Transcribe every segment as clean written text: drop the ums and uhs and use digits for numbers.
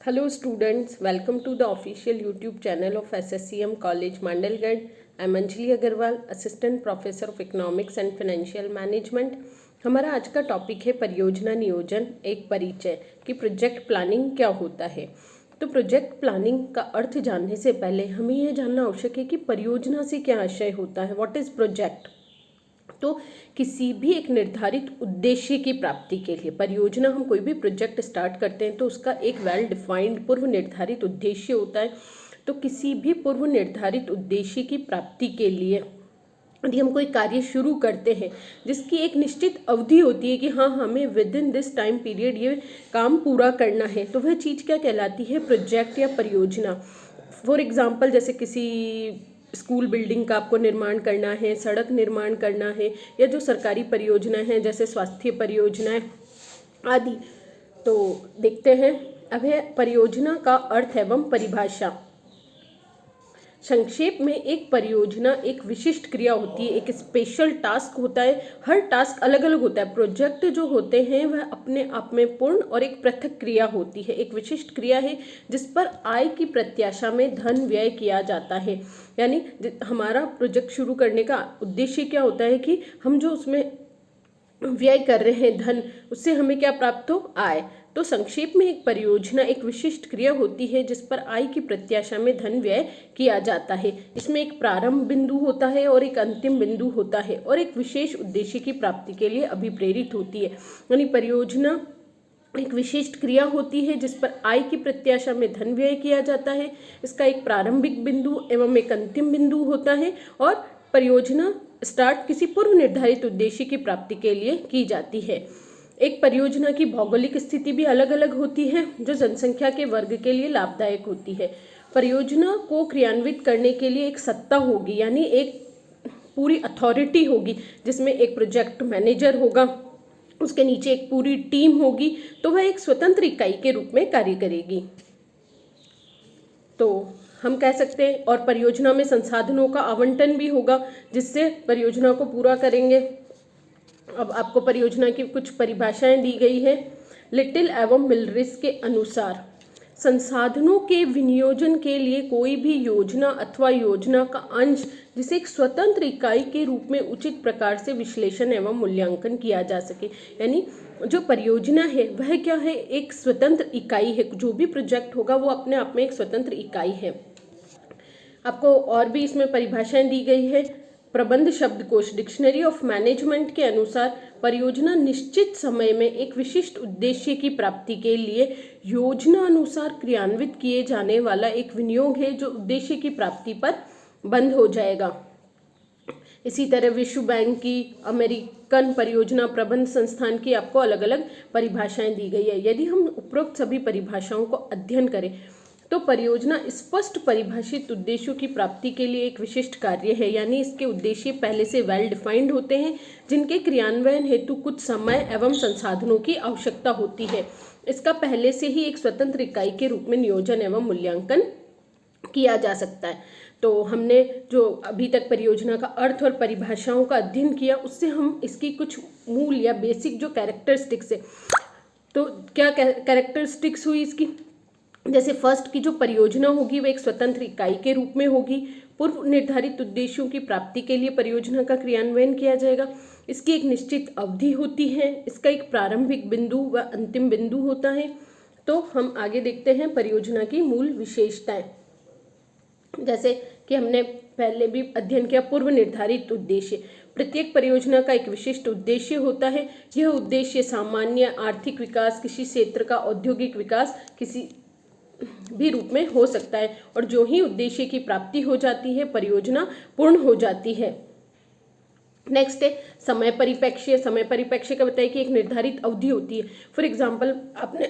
Hello students, welcome to the official YouTube channel of SSCM College Mandalgarh. I am Anjali Agarwal, Assistant Professor of Economics and Financial Management. हमारा आज का topic है परियोजना नियोजन एक परिचय कि प्रोजेक्ट प्लानिंग क्या होता है। तो प्रोजेक्ट प्लानिंग का अर्थ जानने से पहले हमें यह जानना आवश्यक है कि परियोजना से क्या आशय होता है। What is project? तो किसी भी एक निर्धारित उद्देश्य की प्राप्ति के लिए परियोजना, हम कोई भी प्रोजेक्ट स्टार्ट करते हैं तो उसका एक वेल डिफाइंड पूर्व निर्धारित उद्देश्य होता है। तो किसी भी पूर्व निर्धारित उद्देश्य की प्राप्ति के लिए यदि हम कोई कार्य शुरू करते हैं जिसकी एक निश्चित अवधि होती है कि हाँ, हमें with in this time period ये काम पूरा करना है, तो वह चीज़ क्या कहलाती है? प्रोजेक्ट या परियोजना। फॉर एग्जाम्पल, जैसे किसी स्कूल बिल्डिंग का आपको निर्माण करना है, सड़क निर्माण करना है, या जो सरकारी परियोजना है जैसे स्वास्थ्य परियोजनाएं आदि। तो देखते हैं अब है परियोजना का अर्थ एवं परिभाषा। संक्षेप में एक परियोजना एक विशिष्ट क्रिया होती है, एक स्पेशल टास्क होता है। हर टास्क अलग अलग होता है। प्रोजेक्ट जो होते हैं वह अपने आप में पूर्ण और एक पृथक क्रिया होती है, एक विशिष्ट क्रिया है जिस पर आय की प्रत्याशा में धन व्यय किया जाता है। यानी हमारा प्रोजेक्ट शुरू करने का उद्देश्य क्या होता है कि हम जो उसमें व्यय कर रहे हैं धन, उससे हमें क्या प्राप्त हो? आय। तो संक्षेप में एक परियोजना एक विशिष्ट क्रिया होती है जिस पर आय की प्रत्याशा में धन व्यय किया जाता है। इसमें एक प्रारंभ बिंदु होता है और एक अंतिम बिंदु होता है और एक विशेष उद्देश्य की प्राप्ति के लिए अभिप्रेरित होती है। यानी परियोजना एक विशिष्ट क्रिया होती है जिस पर आय की प्रत्याशा में धन व्यय किया जाता है। इसका एक प्रारंभिक बिंदु एवं एक अंतिम बिंदु होता है और परियोजना स्टार्ट किसी पूर्व निर्धारित उद्देश्य की प्राप्ति के लिए की जाती है। एक परियोजना की भौगोलिक स्थिति भी अलग अलग होती है जो जनसंख्या के वर्ग के लिए लाभदायक होती है। परियोजना को क्रियान्वित करने के लिए एक सत्ता होगी, यानी एक पूरी अथॉरिटी होगी जिसमें एक प्रोजेक्ट मैनेजर होगा, उसके नीचे एक पूरी टीम होगी, तो वह एक स्वतंत्र इकाई के रूप में कार्य करेगी। तो हम कह सकते हैं, और परियोजना में संसाधनों का आवंटन भी होगा जिससे परियोजना को पूरा करेंगे। अब आपको परियोजना की कुछ परिभाषाएं दी गई है। लिटिल एवं मिलरिस के अनुसार संसाधनों के विनियोजन के लिए कोई भी योजना अथवा योजना का अंश जिसे एक स्वतंत्र इकाई के रूप में उचित प्रकार से विश्लेषण एवं मूल्यांकन किया जा सके। यानी जो परियोजना है वह क्या है? एक स्वतंत्र इकाई है। जो भी प्रोजेक्ट होगा वो अपने आप में एक स्वतंत्र इकाई है। आपको और भी इसमें परिभाषाएं दी गई है। प्रबंध शब्दकोश डिक्शनरी ऑफ मैनेजमेंट के अनुसार परियोजना निश्चित समय में एक विशिष्ट उद्देश्य की प्राप्ति के लिए योजना अनुसार क्रियान्वित किए जाने वाला एक विनियोग है जो उद्देश्य की प्राप्ति पर बंद हो जाएगा। इसी तरह विश्व बैंक की, अमेरिकन परियोजना प्रबंध संस्थान की आपको अलग अलग परिभाषाएं दी गई है। यदि हम उपरोक्त सभी परिभाषाओं को अध्ययन करें तो परियोजना स्पष्ट परिभाषित उद्देश्यों की प्राप्ति के लिए एक विशिष्ट कार्य है। यानी इसके उद्देश्य पहले से वेल डिफाइंड होते हैं जिनके क्रियान्वयन हेतु कुछ समय एवं संसाधनों की आवश्यकता होती है। इसका पहले से ही एक स्वतंत्र इकाई के रूप में नियोजन एवं मूल्यांकन किया जा सकता है। तो हमने जो अभी तक परियोजना का अर्थ और परिभाषाओं का अध्ययन किया उससे हम इसकी कुछ मूल या बेसिक जो कैरेक्टरिस्टिक्स है, तो क्या कैरेक्टरिस्टिक्स हुई इसकी? जैसे फर्स्ट की जो परियोजना होगी वह एक स्वतंत्र इकाई के रूप में होगी। पूर्व निर्धारित उद्देश्यों की प्राप्ति के लिए परियोजना का क्रियान्वयन किया जाएगा। इसकी एक निश्चित अवधि होती है। इसका एक प्रारंभिक बिंदु व अंतिम बिंदु होता है। तो हम आगे देखते हैं परियोजना की मूल विशेषताएं। जैसे कि हमने पहले भी अध्ययन किया, पूर्व निर्धारित उद्देश्य। प्रत्येक परियोजना का एक विशिष्ट उद्देश्य होता है। यह उद्देश्य सामान्य आर्थिक विकास, किसी क्षेत्र का औद्योगिक विकास, किसी भी रूप में हो सकता है। और जो ही उद्देश्य की प्राप्ति हो जाती है परियोजना पूर्ण हो जाती है। नेक्स्ट है समय परिप्रेक्ष्य। समय परिप्रेक्ष्य का बताइए कि एक निर्धारित अवधि होती है। फॉर एग्जाम्पल, आपने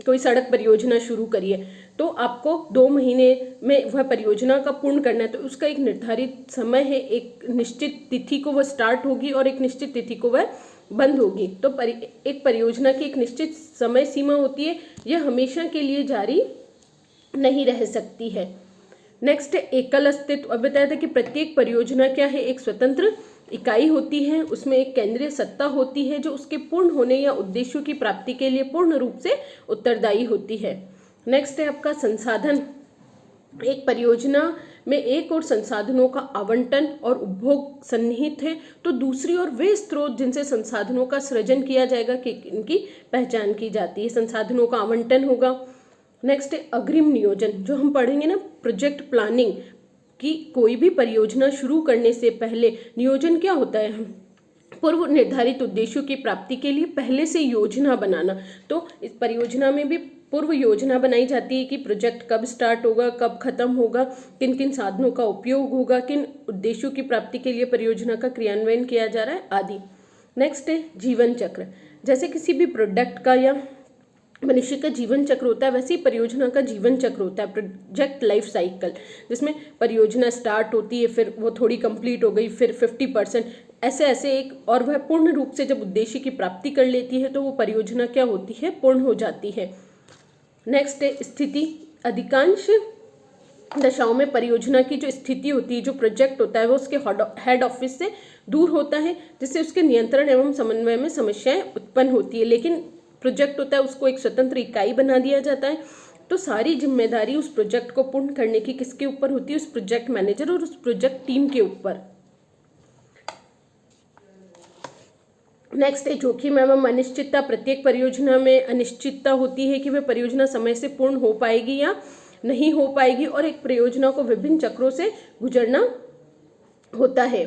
कोई सड़क परियोजना शुरू करी है तो आपको 2 महीने में वह परियोजना का पूर्ण करना है। तो उसका एक निर्धारित समय है, एक निश्चित तिथि को वह स्टार्ट होगी और एक निश्चित तिथि को वह बंद होगी। तो एक परियोजना की एक निश्चित समय सीमा होती है, यह हमेशा के लिए जारी नहीं रह सकती है। नेक्स्ट एकल अस्तित्व। अब बताया था कि प्रत्येक परियोजना क्या है? एक स्वतंत्र इकाई होती है। उसमें एक केंद्रीय सत्ता होती है जो उसके पूर्ण होने या उद्देश्यों की प्राप्ति के लिए पूर्ण रूप से उत्तरदायी होती है। नेक्स्ट है आपका संसाधन। एक परियोजना में एक और संसाधनों का आवंटन और उपभोग सन्निहित है, तो दूसरी ओर वे स्रोत जिनसे संसाधनों का सृजन किया जाएगा कि इनकी पहचान की जाती है। संसाधनों का आवंटन होगा। नेक्स्ट है अग्रिम नियोजन, जो हम पढ़ेंगे ना प्रोजेक्ट प्लानिंग, कि कोई भी परियोजना शुरू करने से पहले नियोजन क्या होता है, पूर्व निर्धारित उद्देश्यों की प्राप्ति के लिए पहले से योजना बनाना। तो इस परियोजना में भी पूर्व योजना बनाई जाती है कि प्रोजेक्ट कब स्टार्ट होगा, कब खत्म होगा, किन किन साधनों का उपयोग होगा, किन उद्देश्यों की प्राप्ति के लिए परियोजना का क्रियान्वयन किया जा रहा है आदि। नेक्स्ट है जीवन चक्र। जैसे किसी भी प्रोडक्ट का या मनुष्य का जीवन चक्र होता है, वैसे ही परियोजना का जीवन चक्र होता है, प्रोजेक्ट लाइफ साइकिल, जिसमें परियोजना स्टार्ट होती है, फिर वो थोड़ी कंप्लीट हो गई, फिर 50%, ऐसे ऐसे एक, और वह पूर्ण रूप से जब उद्देश्य की प्राप्ति कर लेती है तो वो परियोजना क्या होती है, पूर्ण हो जाती है। नेक्स्ट है स्थिति। अधिकांश दशाओं में परियोजना की जो स्थिति होती है, जो प्रोजेक्ट होता है, वो उसके हेड ऑफिस से दूर होता है, जिससे उसके नियंत्रण एवं समन्वय में समस्याएं उत्पन्न होती है। लेकिन प्रोजेक्ट होता है उसको एक स्वतंत्र इकाई बना दिया जाता है, तो सारी जिम्मेदारी उस प्रोजेक्ट को पूर्ण करने की किसके ऊपर होती है, उस प्रोजेक्ट मैनेजर और उस प्रोजेक्ट टीम के ऊपर। नेक्स्ट है जोखिम एवं अनिश्चितता। प्रत्येक परियोजना में अनिश्चितता होती है कि वह परियोजना समय से पूर्ण हो पाएगी या नहीं हो पाएगी, और एक परियोजना को विभिन्न चक्रों से गुजरना होता है।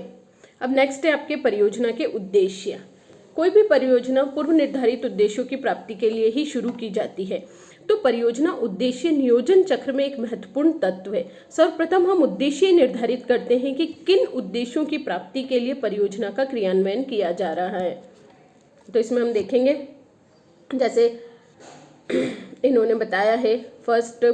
अब नेक्स्ट है आपके परियोजना के उद्देश्य। कोई भी परियोजना पूर्व निर्धारित उद्देश्यों की प्राप्ति के लिए ही शुरू की जाती है, तो परियोजना उद्देश्य नियोजन चक्र में एक महत्वपूर्ण तत्व है। सर्वप्रथम हम उद्देश्य निर्धारित करते हैं कि किन उद्देश्यों की प्राप्ति के लिए परियोजना का क्रियान्वयन किया जा रहा है। तो इसमें हम देखेंगे, जैसे इन्होंने बताया है, फर्स्ट,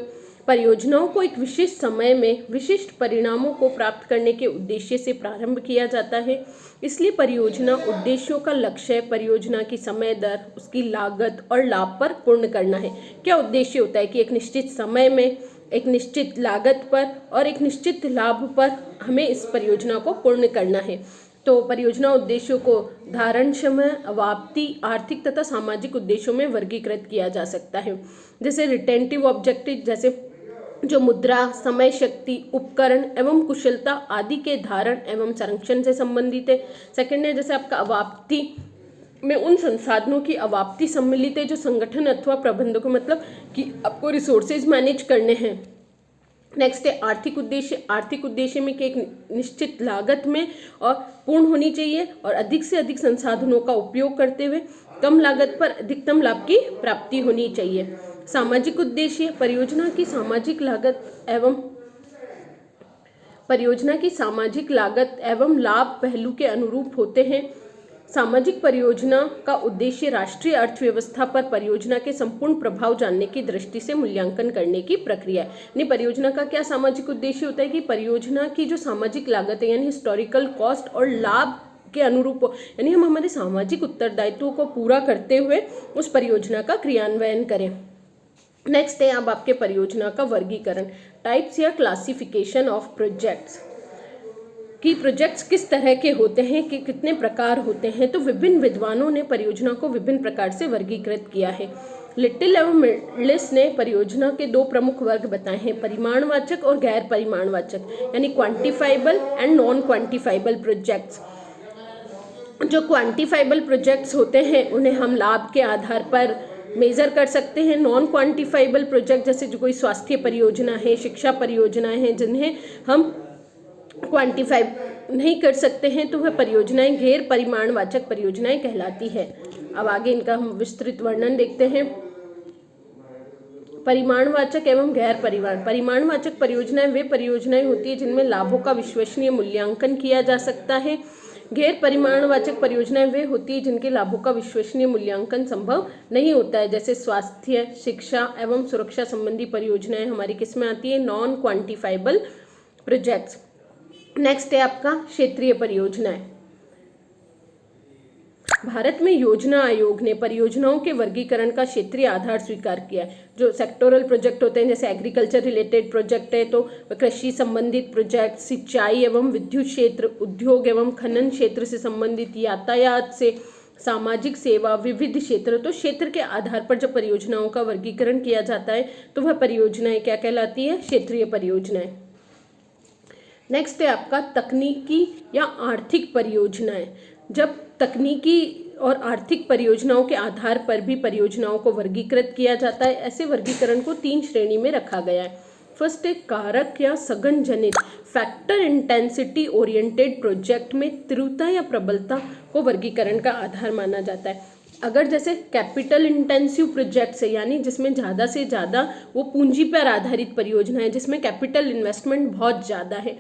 परियोजनाओं को एक विशिष्ट समय में विशिष्ट परिणामों को प्राप्त करने के उद्देश्य से प्रारंभ किया जाता है। इसलिए परियोजना उद्देश्यों का लक्ष्य परियोजना की समय दर, उसकी लागत और लाभ पर पूर्ण करना है। क्या उद्देश्य होता है कि एक निश्चित समय में, एक निश्चित लागत पर और एक निश्चित लाभ पर हमें इस परियोजना को पूर्ण करना है। तो परियोजना उद्देश्यों को धारण समय, अवाप्ति, आर्थिक तथा सामाजिक उद्देश्यों में वर्गीकृत किया जा सकता है। जैसे रिटेंटिव ऑब्जेक्टिव, जैसे जो मुद्रा, समय, शक्ति, उपकरण एवं कुशलता आदि के धारण एवं संरक्षण से संबंधित है। सेकंड है जैसे आपका अवाप्ति में उन संसाधनों की अवाप्ति सम्मिलित है जो संगठन अथवा प्रबंधकों, मतलब कि आपको रिसोर्सेज मैनेज करने हैं। नेक्स्ट है आर्थिक उद्देश्य। आर्थिक उद्देश्य में कि एक निश्चित लागत में और पूर्ण होनी चाहिए और अधिक से अधिक संसाधनों का उपयोग करते हुए कम लागत पर अधिकतम लाभ की प्राप्ति होनी चाहिए। सामाजिक उद्देश्य परियोजना की सामाजिक लागत एवं लाभ पहलू के अनुरूप होते हैं। सामाजिक परियोजना का उद्देश्य राष्ट्रीय अर्थव्यवस्था पर परियोजना के संपूर्ण प्रभाव जानने की दृष्टि से मूल्यांकन करने की प्रक्रिया है। यानी परियोजना का क्या सामाजिक उद्देश्य होता है कि परियोजना की जो सामाजिक लागत है, यानी हिस्टोरिकल कॉस्ट और लाभ के अनुरूप हो, यानी हम हमारे सामाजिक उत्तरदायित्वों को पूरा करते हुए उस परियोजना का क्रियान्वयन करें। नेक्स्ट है अब आपके परियोजना का वर्गीकरण, टाइप्स या क्लासिफिकेशन ऑफ प्रोजेक्ट्स, कि प्रोजेक्ट्स किस तरह के होते हैं, कि कितने प्रकार होते हैं। तो विभिन्न विद्वानों ने परियोजना को विभिन्न प्रकार से वर्गीकृत किया है। लिटिल एवं मिडलिस ने परियोजना के दो प्रमुख वर्ग बताए हैं, परिमाणवाचक और गैर परिमाणवाचक, यानी quantifiable and non quantifiable projects. जो क्वांटिफाइबल प्रोजेक्ट्स होते हैं उन्हें हम लाभ के आधार पर मेजर कर सकते हैं। नॉन क्वांटिफाइबल प्रोजेक्ट जैसे जो कोई स्वास्थ्य परियोजना है, शिक्षा परियोजनाएं हैं, जिन्हें हम क्वांटिफाई नहीं कर सकते हैं, तो वह परियोजनाएं गैर परिमाणवाचक परियोजनाएं कहलाती है। अब आगे इनका हम विस्तृत वर्णन देखते हैं। परिमाणवाचक एवं गैर परिमाणवाचक परियोजनाएं वे परियोजनाएं होती है जिनमें लाभों का विश्वसनीय मूल्यांकन किया जा सकता है। गैर परिमाणवाचक परियोजनाएं वे होती है जिनके लाभों का विश्वसनीय मूल्यांकन संभव नहीं होता है। जैसे स्वास्थ्य, शिक्षा एवं सुरक्षा संबंधी परियोजनाएं हमारी किस में आती है, नॉन क्वांटिफाइबल प्रोजेक्ट्स। नेक्स्ट है आपका क्षेत्रीय परियोजनाएं। भारत में योजना आयोग ने परियोजनाओं के वर्गीकरण का क्षेत्रीय आधार स्वीकार किया है। जो सेक्टोरल प्रोजेक्ट होते हैं, जैसे एग्रीकल्चर रिलेटेड प्रोजेक्ट है तो कृषि संबंधित प्रोजेक्ट, सिंचाई एवं विद्युत क्षेत्र, उद्योग एवं खनन क्षेत्र से संबंधित, यातायात से सामाजिक सेवा, विविध क्षेत्र, तो क्षेत्र के आधार पर जब परियोजनाओं का वर्गीकरण किया जाता है तो वह परियोजनाएं क्या कहलाती है? क्षेत्रीय परियोजनाएं। नेक्स्ट है आपका तकनीकी या आर्थिक परियोजनाएं। जब तकनीकी और आर्थिक परियोजनाओं के आधार पर भी परियोजनाओं को वर्गीकृत किया जाता है। ऐसे वर्गीकरण को 3 श्रेणी में रखा गया है। फर्स्ट है कारक या सघन जनित, फैक्टर इंटेंसिटी ओरिएंटेड प्रोजेक्ट में तीव्रता या प्रबलता को वर्गीकरण का आधार माना जाता है। अगर जैसे कैपिटल इंटेंसिव प्रोजेक्ट्स है, यानी जिसमें ज़्यादा से ज़्यादा वो पूंजी पर आधारित परियोजना है, जिसमें कैपिटल इन्वेस्टमेंट बहुत ज़्यादा है।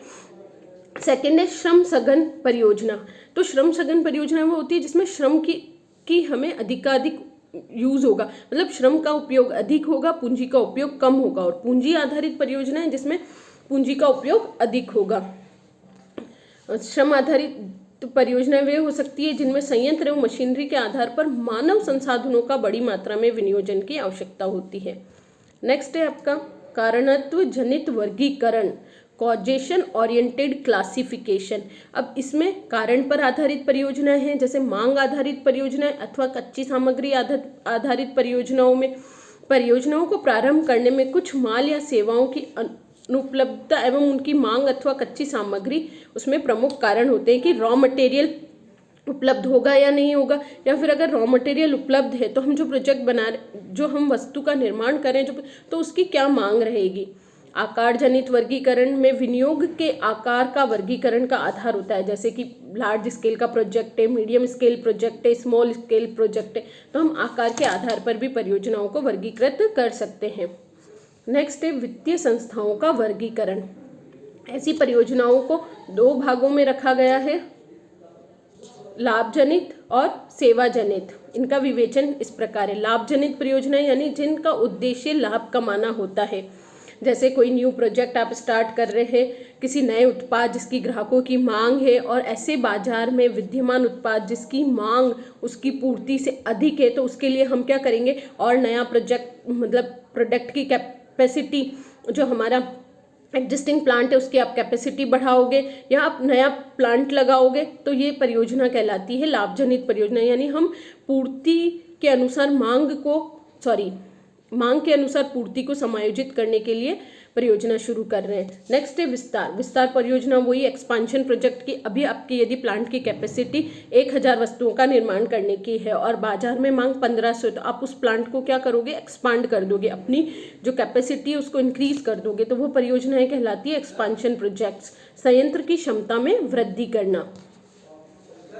सेकेंड है श्रम सघन परियोजना। तो श्रम सघन परियोजना वो होती है जिसमें श्रम की हमें अधिकाधिक यूज होगा, मतलब श्रम का उपयोग अधिक होगा, पूंजी का उपयोग कम होगा। और पूंजी आधारित परियोजना है जिसमें पूंजी का उपयोग अधिक होगा। श्रम आधारित परियोजना वे हो सकती है जिनमें संयंत्र एवं मशीनरी के आधार पर मानव संसाधनों का बड़ी मात्रा में विनियोजन की आवश्यकता होती है। नेक्स्ट है आपका कारणत्व जनित वर्गीकरण, कॉजेशन ओरिएंटेड क्लासिफिकेशन। अब इसमें कारण पर आधारित परियोजनाएं हैं, जैसे मांग आधारित परियोजनाएं अथवा कच्ची सामग्री आधारित परियोजनाओं में परियोजनाओं को प्रारंभ करने में कुछ माल या सेवाओं की अनुपलब्धता एवं उनकी मांग अथवा कच्ची सामग्री उसमें प्रमुख कारण होते हैं कि रॉ मटेरियल उपलब्ध होगा या नहीं होगा, या फिर अगर रॉ मटेरियल उपलब्ध है तो हम जो प्रोजेक्ट बना रहे, जो हम वस्तु का निर्माण करें तो उसकी क्या मांग रहेगी। आकार जनित वर्गीकरण में विनियोग के आकार का वर्गीकरण का आधार होता है, जैसे कि लार्ज स्केल का प्रोजेक्ट है, मीडियम स्केल प्रोजेक्ट है, स्मॉल स्केल प्रोजेक्ट है, तो हम आकार के आधार पर भी परियोजनाओं को वर्गीकृत कर सकते हैं। नेक्स्ट है वित्तीय संस्थाओं का वर्गीकरण। ऐसी परियोजनाओं को 2 भागों में रखा गया है, लाभ जनित और सेवा जनित। इनका विवेचन इस प्रकार है। लाभ जनित परियोजनाएं यानी जिनका उद्देश्य लाभ कमाना होता है, जैसे कोई न्यू प्रोजेक्ट आप स्टार्ट कर रहे हैं, किसी नए उत्पाद जिसकी ग्राहकों की मांग है और ऐसे बाजार में विद्यमान उत्पाद जिसकी मांग उसकी पूर्ति से अधिक है, तो उसके लिए हम क्या करेंगे, और नया प्रोजेक्ट मतलब प्रोडक्ट की कैपेसिटी, जो हमारा एग्जिस्टिंग प्लांट है उसकी आप कैपेसिटी बढ़ाओगे या आप नया प्लांट लगाओगे, तो ये परियोजना कहलाती है लाभजनित परियोजना। यानी हम पूर्ति के अनुसार मांग के अनुसार पूर्ति को समायोजित करने के लिए परियोजना शुरू कर रहे हैं। नेक्स्ट है विस्तार परियोजना, वही एक्सपांशन प्रोजेक्ट की। अभी आपकी यदि प्लांट की कैपेसिटी 1000 वस्तुओं का निर्माण करने की है और बाजार में मांग 1500, तो आप उस प्लांट को क्या करोगे, एक्सपांड कर दोगे, अपनी जो कैपेसिटी है उसको इंक्रीज कर दोगे, तो वो परियोजनाएं कहलाती है एक्सपांशन प्रोजेक्ट्स। संयंत्र की क्षमता में वृद्धि करना।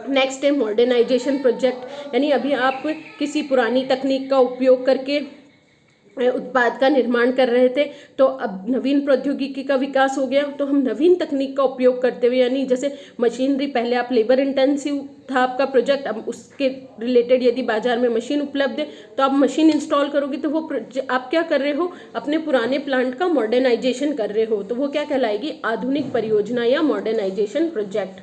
नेक्स्ट है मॉडर्नाइजेशन प्रोजेक्ट, यानी अभी आप किसी पुरानी तकनीक का उपयोग करके उत्पाद का निर्माण कर रहे थे, तो अब नवीन प्रौद्योगिकी का विकास हो गया, तो हम नवीन तकनीक का उपयोग करते हुए, यानी जैसे मशीनरी, पहले आप लेबर इंटेंसिव था आपका प्रोजेक्ट, अब उसके रिलेटेड यदि बाजार में मशीन उपलब्ध है तो आप मशीन इंस्टॉल करोगे, तो वो आप क्या कर रहे हो, अपने पुराने प्लांट का मॉडर्नाइजेशन कर रहे हो, तो वो क्या कहलाएगी, आधुनिक परियोजना या मॉडर्नाइजेशन प्रोजेक्ट।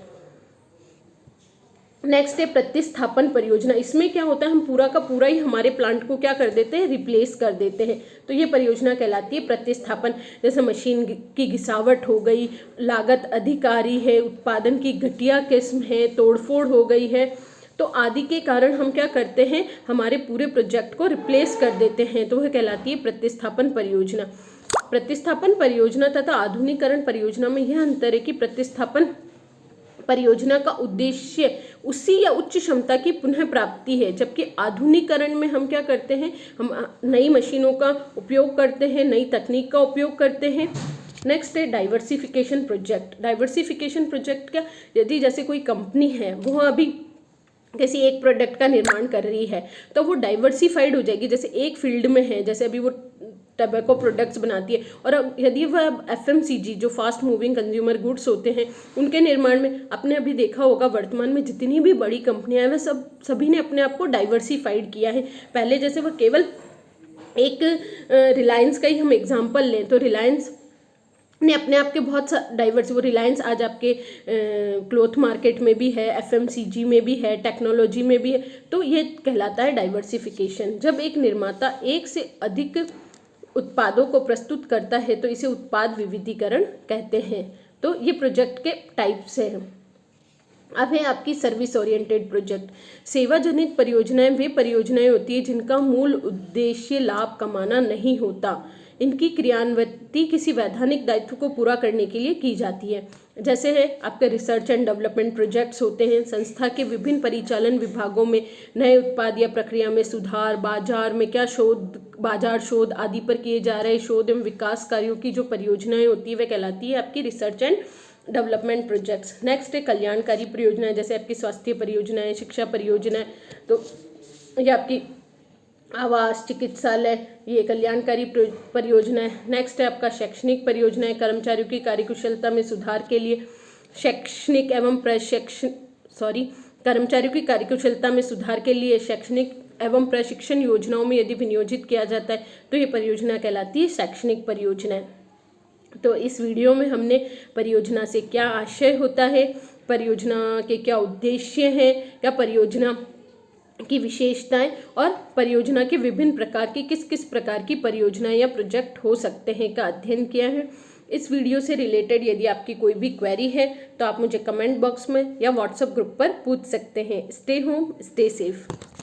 नेक्स्ट है प्रतिस्थापन परियोजना। इसमें क्या होता है, हम पूरा का पूरा ही हमारे प्लांट को क्या कर देते हैं, रिप्लेस कर देते हैं, तो ये परियोजना कहलाती है प्रतिस्थापन। जैसे मशीन की घिसावट हो गई, लागत अधिकारी है, उत्पादन की घटिया किस्म है, तोड़फोड़ हो गई है, तो आदि के कारण हम क्या करते हैं, हमारे पूरे प्रोजेक्ट को रिप्लेस कर देते हैं, तो वह कहलाती है प्रतिस्थापन परियोजना। प्रतिस्थापन परियोजना तथा आधुनिकीकरण परियोजना में यह अंतर है कि प्रतिस्थापन परियोजना का उद्देश्य उसी या उच्च क्षमता की पुनः प्राप्ति है, जबकि आधुनिकीकरण में हम क्या करते हैं, हम नई मशीनों का उपयोग करते हैं, नई तकनीक का उपयोग करते हैं। नेक्स्ट है डाइवर्सिफिकेशन प्रोजेक्ट। डाइवर्सिफिकेशन प्रोजेक्ट क्या, यदि जैसे कोई कंपनी है वो अभी किसी एक प्रोडक्ट का निर्माण कर रही है, तो वो डाइवर्सिफाइड हो जाएगी। जैसे एक फील्ड में है, जैसे अभी वो टबैको प्रोडक्ट्स बनाती है, और यदि वह FMCG जो फास्ट मूविंग कंज्यूमर गुड्स होते हैं उनके निर्माण में, आपने अभी देखा होगा वर्तमान में जितनी भी बड़ी कंपनियां हैं वह सभी ने अपने आप को डाइवर्सिफाइड किया है। पहले जैसे वह केवल एक रिलायंस का ही हम एग्जाम्पल लें, तो रिलायंस ने अपने आप के बहुत डाइवर्स, वो रिलायंस आज आपके क्लोथ मार्केट में भी है, FMCG में भी है, टेक्नोलॉजी में भी है, तो ये कहलाता है डाइवर्सिफिकेशन। जब एक निर्माता एक से अधिक उत्पादों को प्रस्तुत करता है तो इसे उत्पाद विविधीकरण कहते हैं। तो ये प्रोजेक्ट के टाइप्स हैं। अब है आपकी सर्विस ओरिएंटेड प्रोजेक्ट। सेवा जनित परियोजनाएं वे परियोजनाएं होती है जिनका मूल उद्देश्य लाभ कमाना नहीं होता। इनकी क्रियान्विति किसी वैधानिक दायित्व को पूरा करने के लिए की जाती है। जैसे है आपके रिसर्च एंड डेवलपमेंट प्रोजेक्ट्स होते हैं। संस्था के विभिन्न परिचालन विभागों में नए उत्पाद या प्रक्रिया में सुधार, बाजार में क्या शोध, बाजार शोध आदि पर किए जा रहे शोध एवं विकास कार्यों की जो परियोजनाएं होती है वह कहलाती है आपकी research and development projects. Next है कल्याणकारी परियोजनाएं, जैसे आपकी स्वास्थ्य परियोजनाएं, शिक्षा परियोजनाएं, तो ये आपकी आवास, चिकित्सालय, ये कल्याणकारी परियोजना है। नेक्स्ट है आपका शैक्षणिक परियोजनाएं, कर्मचारियों की कार्यकुशलता में सुधार के लिए शैक्षणिक एवं कर्मचारियों की कार्यकुशलता में सुधार के लिए शैक्षणिक एवं प्रशिक्षण योजनाओं में यदि विनियोजित किया जाता है तो ये परियोजना कहलाती है शैक्षणिक परियोजनाएं। तो इस वीडियो में हमने परियोजना से क्या आशय होता है, परियोजना के क्या उद्देश्य हैं, या परियोजना की विशेषताएं और परियोजना के विभिन्न प्रकार की किस किस प्रकार की परियोजनाएं या प्रोजेक्ट हो सकते हैं का अध्ययन किया है। इस वीडियो से रिलेटेड यदि आपकी कोई भी क्वेरी है तो आप मुझे कमेंट बॉक्स में या व्हाट्सएप ग्रुप पर पूछ सकते हैं। Stay home, stay safe.